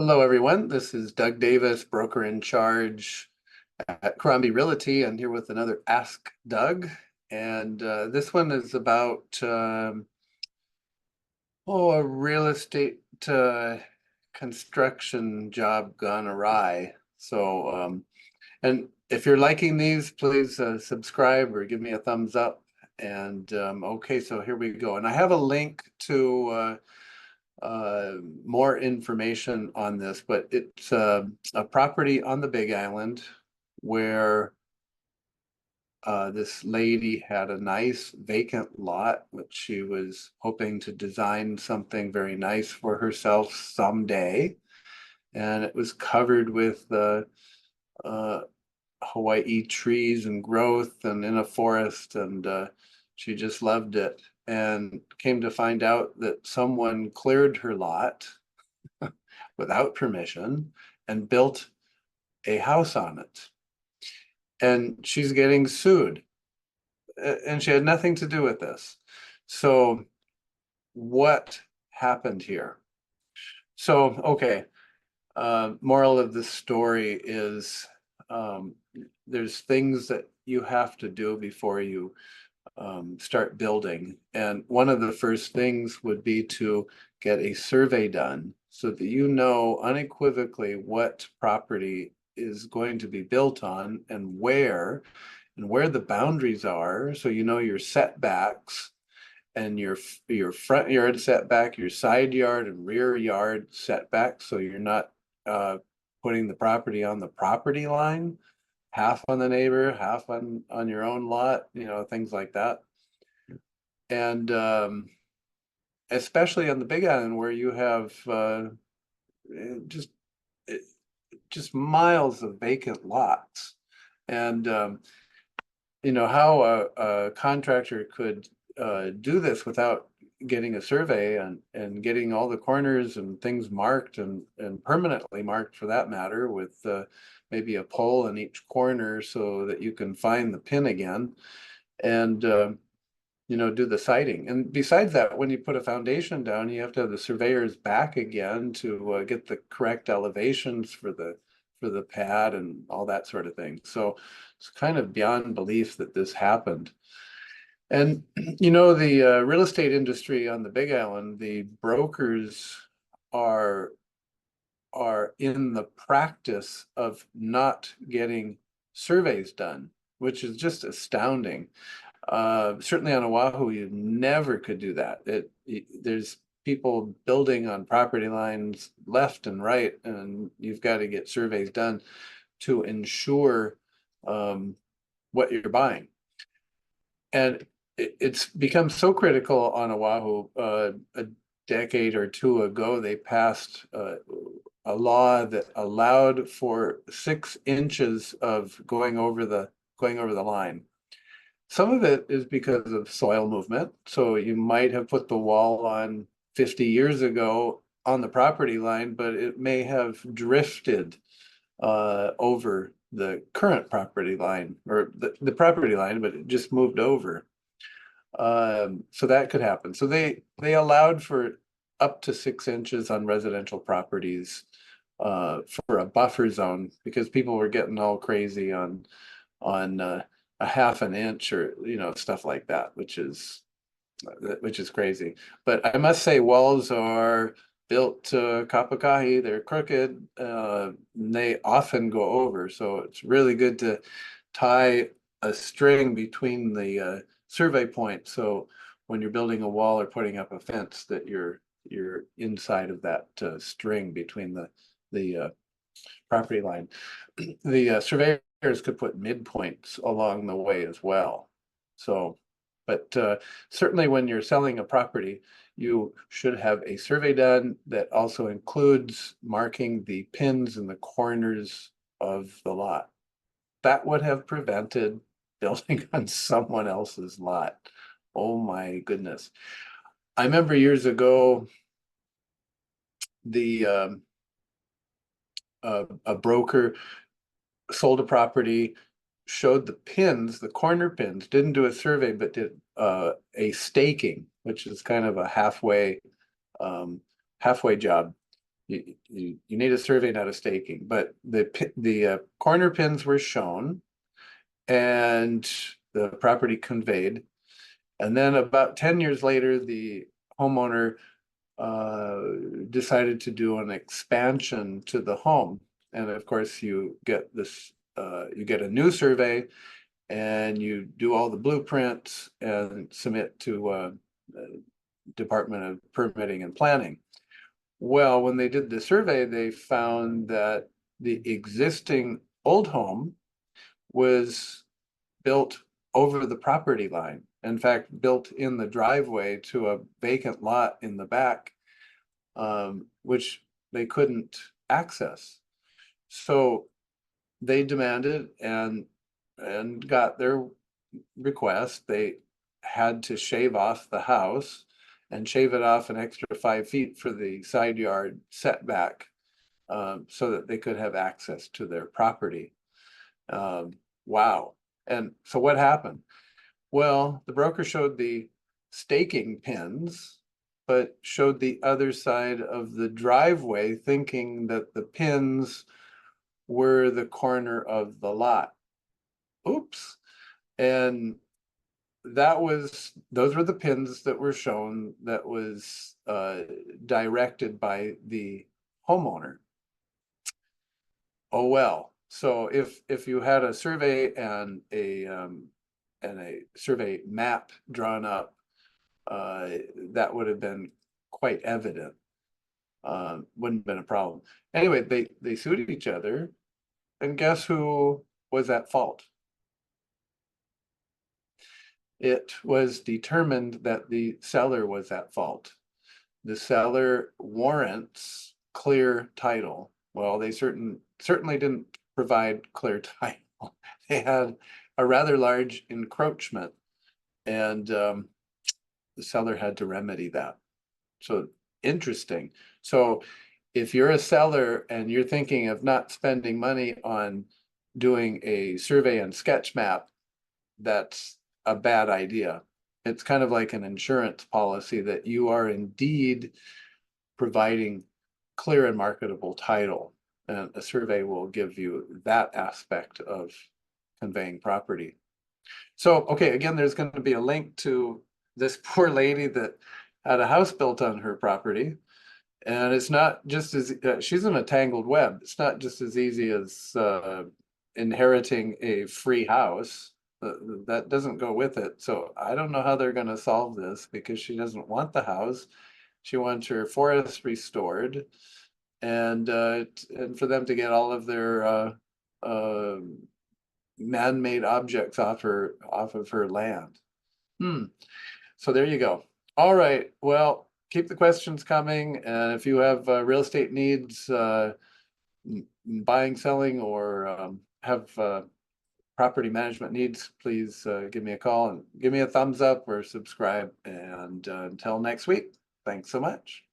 Hello, everyone. This is Doug Davis, broker in charge at Crombie Realty. I'm here with another Ask Doug. And this one is about a real estate construction job gone awry. And if you're liking these, please subscribe or give me a thumbs up. And okay, so here we go. And I have a link to more information on this, but it's a property on the Big Island where this lady had a nice vacant lot, which she was hoping to design something very nice for herself someday. And it was covered with uh, Hawaii trees and growth and in a forest, and she just loved it. And came to find out that someone cleared her lot without permission and built a house on it. And she's getting sued. And she had nothing to do with this. So, what happened here? So, okay, moral of the story is there's things that you have to do before you start building. And one of the first things would be to get a survey done so that you know unequivocally what property is going to be built on and where the boundaries are. So you know your setbacks and your front yard setback, your side yard and rear yard setbacks. So you're not putting the property on the property line, half on the neighbor, half on your own lot, things like that. And especially on the Big Island where you have just eh, just miles of vacant lots. And how a contractor could do this without getting a survey and getting all the corners and things marked and permanently marked for that matter, with maybe a pole in each corner so that you can find the pin again. And do the siding. And besides that, when you put a foundation down, you have to have the surveyors back again to get the correct elevations for the pad and all that sort of thing. So it's kind of beyond belief that this happened. And the real estate industry on the Big Island, the brokers are are in the practice of not getting surveys done, which is just astounding. Certainly on Oahu, you never could do that. There's people building on property lines left and right, and you've got to get surveys done to ensure what you're buying. And it's become so critical on Oahu. A decade or two ago, they passed a law that allowed for 6 inches of going over the line. Some of it is because of soil movement. So you might have put the wall on 50 years ago on the property line, but it may have drifted over the current property line, or the property line, but it just moved over. So that could happen. So they allowed for up to 6 inches on residential properties for a buffer zone, because people were getting all crazy on a half an inch or stuff like that, which is crazy. But I must say, walls are built to kapakahi. They're crooked. And they often go over, so it's really good to tie a string between the survey point. So when you're building a wall or putting up a fence, that you're inside of that string between the property line. The surveyors could put midpoints along the way as well. So, but certainly when you're selling a property, you should have a survey done that also includes marking the pins in the corners of the lot. That would have prevented building on someone else's lot. Oh my goodness. I remember years ago, the a broker sold a property, showed the pins, the corner pins, didn't do a survey, but did a staking, which is kind of a halfway job. You need a survey, not a staking, but the corner pins were shown and the property conveyed. And then about 10 years later, the homeowner decided to do an expansion to the home. And of course, you get you get a new survey and you do all the blueprints and submit to Department of Permitting and Planning. Well, when they did the survey, they found that the existing old home was built over the property line. In fact, built in the driveway to a vacant lot in the back, which they couldn't access. So they demanded and got their request. They had to shave off the house and shave it off an extra 5 feet for the side yard setback, so that they could have access to their property. Wow. And so what happened? Well, the broker showed the staking pins, but showed the other side of the driveway, thinking that the pins were the corner of the lot. Oops. And those were the pins that were shown, that was directed by the homeowner. Oh well. So if you had a survey and a survey map drawn up, that would have been quite evident. Wouldn't have been a problem. Anyway, they sued each other, and guess who was at fault? It was determined that the seller was at fault. The seller warrants clear title. Well, they certainly didn't provide clear title. They had a rather large encroachment, and the seller had to remedy that. So interesting. So if you're a seller and you're thinking of not spending money on doing a survey and sketch map, that's a bad idea. It's kind of like an insurance policy that you are indeed providing clear and marketable title. And a survey will give you that aspect of conveying property. So, okay, again, there's going to be a link to this poor lady that had a house built on her property. And it's not just as, she's in a tangled web. It's not just as easy as inheriting a free house. That doesn't go with it. So I don't know how they're going to solve this, because she doesn't want the house. She wants her forest restored, and for them to get all of their man-made objects off of her land. So there you go. All right. Well, keep the questions coming, and if you have real estate needs, buying, selling, or have property management needs, please give me a call and give me a thumbs up or subscribe. And until next week, thanks so much.